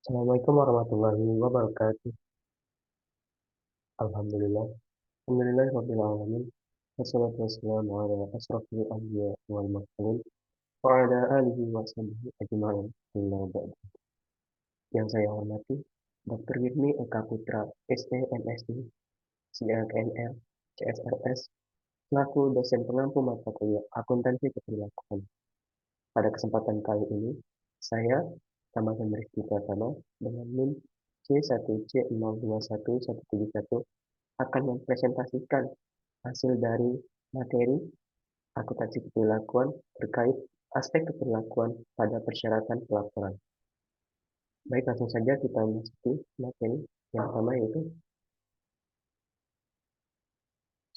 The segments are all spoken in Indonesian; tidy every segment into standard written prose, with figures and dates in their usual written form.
Assalamualaikum warahmatullahi wabarakatuh. Alhamdulillah. Alhamdulillah rabbil alamin. Wassalatu wassalamu ala asrofil anbiya wal mursalin wa ala alihi wa sahbihi ajma'in. Illa ba'd. Yang saya hormati Dr. Wirni Eka Putra, ST, MSI, CAKNR, CSRS, selaku dosen pengampu mata kuliah Akuntansi Keperilakuan. Pada kesempatan kali ini, saya Tamasan Rizky Pratama dengan NIM C1C021171 akan mempresentasikan hasil dari materi akuntansi keperilakuan terkait aspek keperilakuan pada persyaratan pelaporan. Baik, langsung saja kita masuki materi yang pertama yaitu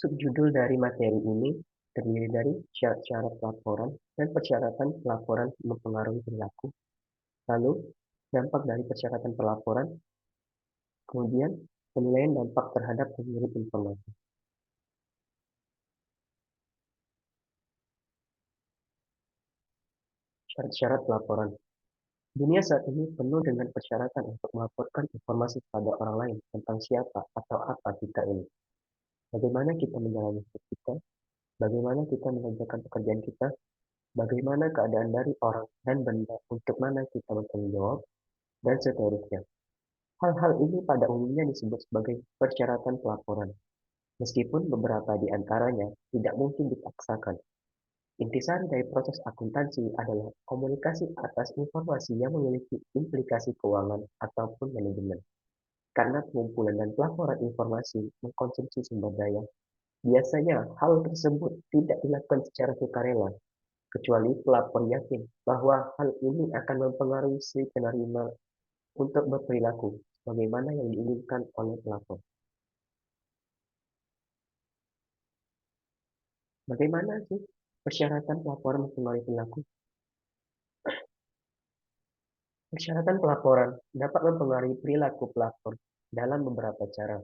subjudul dari materi ini terdiri dari syarat-syarat pelaporan dan persyaratan pelaporan mempengaruhi perilaku, lalu dampak dari persyaratan pelaporan, kemudian penilaian dampak terhadap pengirim informasi. Syarat-syarat pelaporan. Dunia saat ini penuh dengan persyaratan untuk melaporkan informasi kepada orang lain tentang siapa atau apa kita ini. Bagaimana kita menjalani hidup kita, bagaimana kita mengerjakan pekerjaan kita, bagaimana keadaan dari orang dan benda untuk mana kita bertanggung jawab, dan seterusnya. Hal-hal ini pada umumnya disebut sebagai persyaratan pelaporan, meskipun beberapa di antaranya tidak mungkin dipaksakan. Intisari dari proses akuntansi adalah komunikasi atas informasi yang memiliki implikasi keuangan ataupun manajemen. Karena pengumpulan dan pelaporan informasi mengkonsumsi sumber daya, biasanya hal tersebut tidak dilakukan secara sukarela, kecuali pelapor yakin bahwa hal ini akan mempengaruhi si penerima untuk berperilaku sebagaimana yang diinginkan oleh pelapor. Bagaimana sih persyaratan pelaporan mempengaruhi perilaku? Persyaratan pelaporan dapat mempengaruhi perilaku pelapor dalam beberapa cara.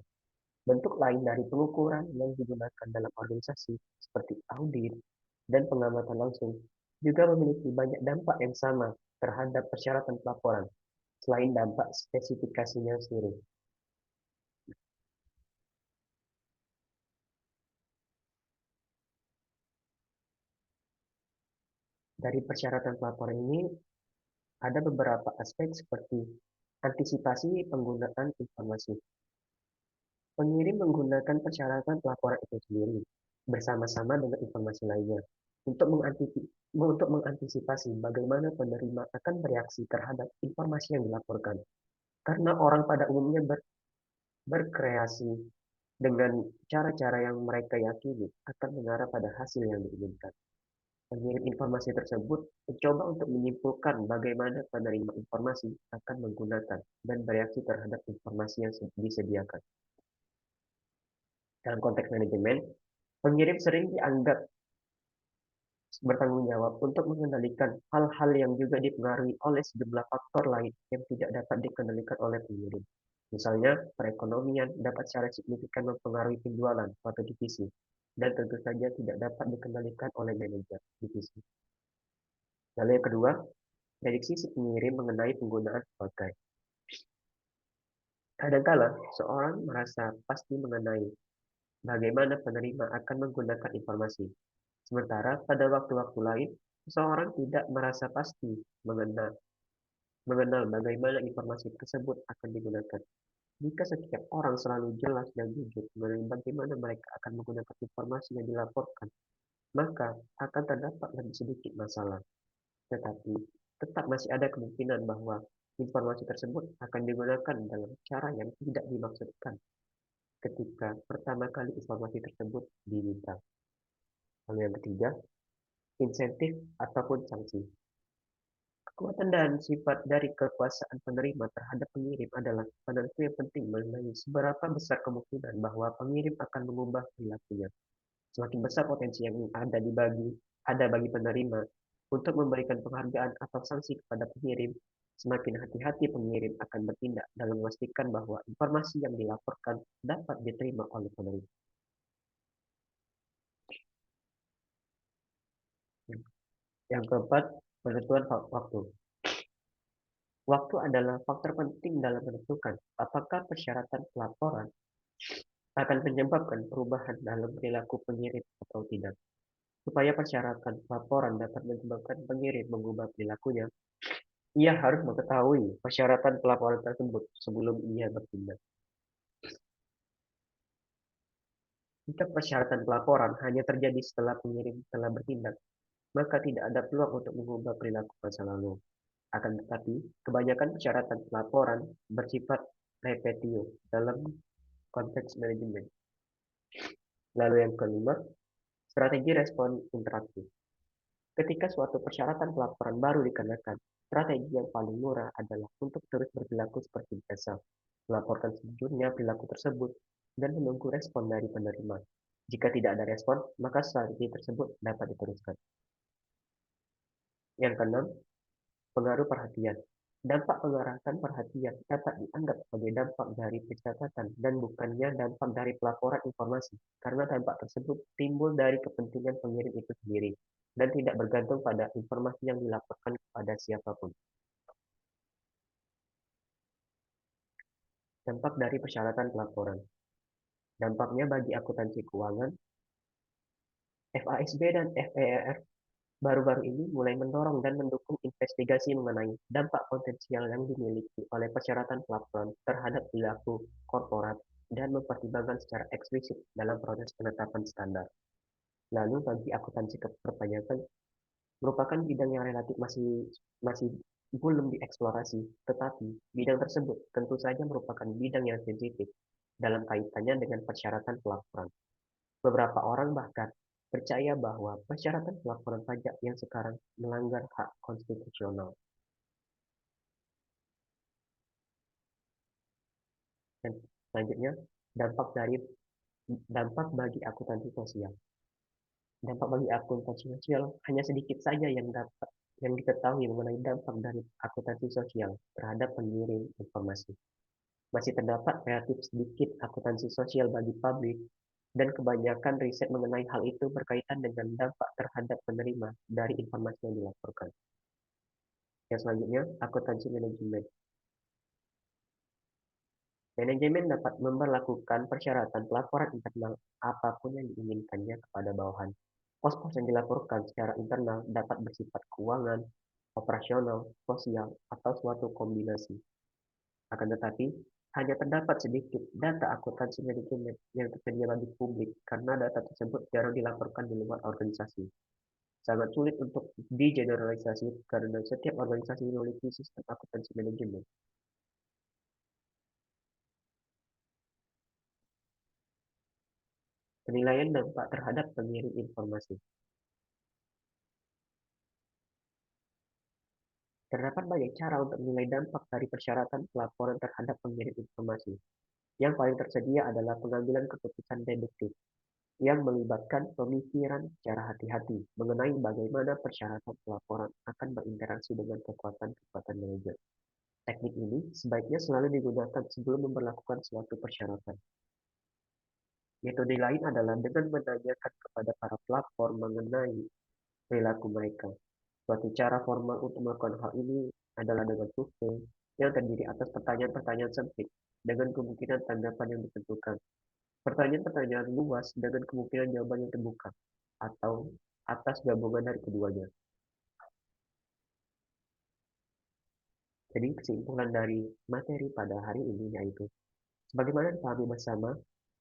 Bentuk lain dari pengukuran yang digunakan dalam organisasi seperti audit dan pengamatan langsung juga memiliki banyak dampak yang sama terhadap persyaratan pelaporan, selain dampak spesifikasinya sendiri. Dari persyaratan pelaporan ini, ada beberapa aspek seperti antisipasi penggunaan informasi. Pengirim menggunakan persyaratan pelaporan itu sendiri bersama-sama dengan informasi lainnya untuk mengantisipasi bagaimana penerima akan bereaksi terhadap informasi yang dilaporkan. Karena orang pada umumnya berkreasi dengan cara-cara yang mereka yakini akan mengarah pada hasil yang diinginkan. Pengirim informasi tersebut mencoba untuk menyimpulkan bagaimana penerima informasi akan menggunakan dan bereaksi terhadap informasi yang disediakan. Dalam konteks manajemen, pengirim sering dianggap bertanggung jawab untuk mengendalikan hal-hal yang juga dipengaruhi oleh sejumlah faktor lain yang tidak dapat dikendalikan oleh pengirim. Misalnya, perekonomian dapat secara signifikan mempengaruhi penjualan suatu divisi, dan tentu saja tidak dapat dikendalikan oleh manajer divisi. Lalu yang kedua, prediksi si pengirim mengenai penggunaan bagai. Kadangkala, seorang merasa pasti mengenai bagaimana penerima akan menggunakan informasi. Sementara pada waktu-waktu lain, seseorang tidak merasa pasti mengenal, mengenal bagaimana informasi tersebut akan digunakan. Jika setiap orang selalu jelas dan jujur mengenai bagaimana mereka akan menggunakan informasi yang dilaporkan, maka akan terdapat lebih sedikit masalah. Tetapi, tetap masih ada kemungkinan bahwa informasi tersebut akan digunakan dalam cara yang tidak dimaksudkan ketika pertama kali informasi tersebut diminta. Lalu yang ketiga, insentif ataupun sanksi. Kekuatan dan sifat dari kekuasaan penerima terhadap pengirim adalah penentu yang penting mengenai seberapa besar kemungkinan bahwa pengirim akan mengubah perilakunya. Semakin besar potensi yang ada bagi penerima untuk memberikan penghargaan atau sanksi kepada pengirim, semakin hati-hati pengirim akan bertindak dalam memastikan bahwa informasi yang dilaporkan dapat diterima oleh penerima. Yang keempat, penentuan waktu. Waktu adalah faktor penting dalam menentukan apakah persyaratan pelaporan akan menyebabkan perubahan dalam perilaku pengirim atau tidak. Supaya persyaratan pelaporan dapat menyebabkan pengirim mengubah perilakunya, ia harus mengetahui persyaratan pelaporan tersebut sebelum ia bertindak. Jika persyaratan pelaporan hanya terjadi setelah pengirim telah bertindak, maka tidak ada peluang untuk mengubah perilaku masa lalu. Akan tetapi, kebanyakan persyaratan pelaporan bersifat repetitif dalam konteks manajemen. Lalu yang kelima, strategi respon interaktif. Ketika suatu persyaratan pelaporan baru dikenakan, strategi yang paling murah adalah untuk terus berperilaku seperti biasa, melaporkan sejujurnya perilaku tersebut, dan menunggu respon dari penerima. Jika tidak ada respon, maka strategi tersebut dapat diteruskan. Yang keenam, pengaruh perhatian. Dampak pengarahkan perhatian dapat dianggap sebagai dampak dari pencatatan dan bukannya dampak dari pelaporan informasi, karena dampak tersebut timbul dari kepentingan pengirim itu sendiri dan tidak bergantung pada informasi yang dilaporkan kepada siapapun. Dampak dari persyaratan pelaporan. Dampaknya bagi akuntansi keuangan, FASB dan FERF baru-baru ini mulai mendorong dan mendukung investigasi mengenai dampak potensial yang dimiliki oleh persyaratan pelaporan terhadap perilaku korporat dan mempertimbangkan secara eksplisit dalam proses penetapan standar. Lalu bagi akuntansi perpajakan merupakan bidang yang relatif masih masih belum dieksplorasi, tetapi bidang tersebut tentu saja merupakan bidang yang sensitif dalam kaitannya dengan persyaratan pelaporan. Beberapa orang bahkan percaya bahwa persyaratan pelaporan pajak yang sekarang melanggar hak konstitusional. Dan selanjutnya, dampak dari dampak bagi akuntansi sosial. Dampak bagi akuntansi sosial hanya sedikit saja yang diketahui mengenai dampak dari akuntansi sosial terhadap pengirim informasi. Masih terdapat relatif sedikit akuntansi sosial bagi publik, dan kebanyakan riset mengenai hal itu berkaitan dengan dampak terhadap penerima dari informasi yang dilaporkan. Yang selanjutnya, akuntansi manajemen. Manajemen dapat memperlakukan persyaratan pelaporan internal apapun yang diinginkannya kepada bawahan. Pos-pos yang dilaporkan secara internal dapat bersifat keuangan, operasional, sosial, atau suatu kombinasi. Akan tetapi, hanya terdapat sedikit data akuntansi manajemen yang tersedia bagi publik karena data tersebut jarang dilaporkan di luar organisasi. Sangat sulit untuk digeneralisasi karena setiap organisasi memiliki sistem akuntansi manajemen. Penilaian dampak terhadap pengirim informasi. Terdapat banyak cara untuk menilai dampak dari persyaratan pelaporan terhadap pengirim informasi. Yang paling tersedia adalah pengambilan keputusan deduktif, yang melibatkan pemikiran secara hati-hati mengenai bagaimana persyaratan pelaporan akan berinteraksi dengan kekuatan-kekuatan manajer. Teknik ini sebaiknya selalu digunakan sebelum memperlakukan suatu persyaratan. Metode lain adalah dengan menanyakan kepada para pelapor mengenai perilaku mereka. Suatu cara formal untuk melakukan hal ini adalah dengan survei yang terdiri atas pertanyaan-pertanyaan sempit dengan kemungkinan tanggapan yang ditentukan. Pertanyaan-pertanyaan luas dengan kemungkinan jawaban yang terbuka, atau atas gabungan dari keduanya. Jadi kesimpulan dari materi pada hari ini yaitu, sebagaimana dipahami bersama,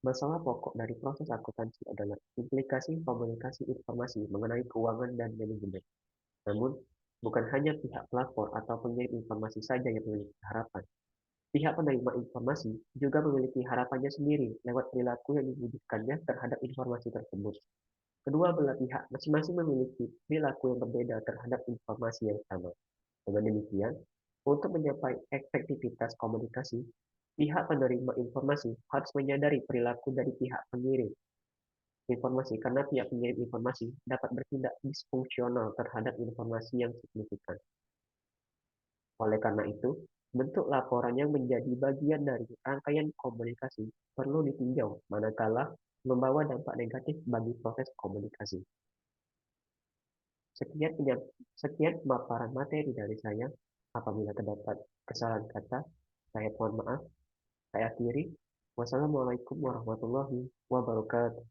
masalah pokok dari proses akuntansi adalah implikasi komunikasi informasi mengenai keuangan dan manajemen. Namun, bukan hanya pihak pelapor atau pengirim informasi saja yang memiliki harapan. Pihak penerima informasi juga memiliki harapannya sendiri lewat perilaku yang diwujudkannya terhadap informasi tersebut. Kedua belah pihak masing-masing memiliki perilaku yang berbeda terhadap informasi yang sama. Dengan demikian, untuk mencapai efektivitas komunikasi, pihak penerima informasi harus menyadari perilaku dari pihak pengirim informasi karena pihak pengirim informasi dapat bertindak disfungsional terhadap informasi yang signifikan. Oleh karena itu, bentuk laporan yang menjadi bagian dari rangkaian komunikasi perlu ditinjau manakala membawa dampak negatif bagi proses komunikasi. Sekian, sekian pemaparan materi dari saya. Apabila terdapat kesalahan kata, saya mohon maaf. Saya akhiri. Wassalamualaikum warahmatullahi wabarakatuh.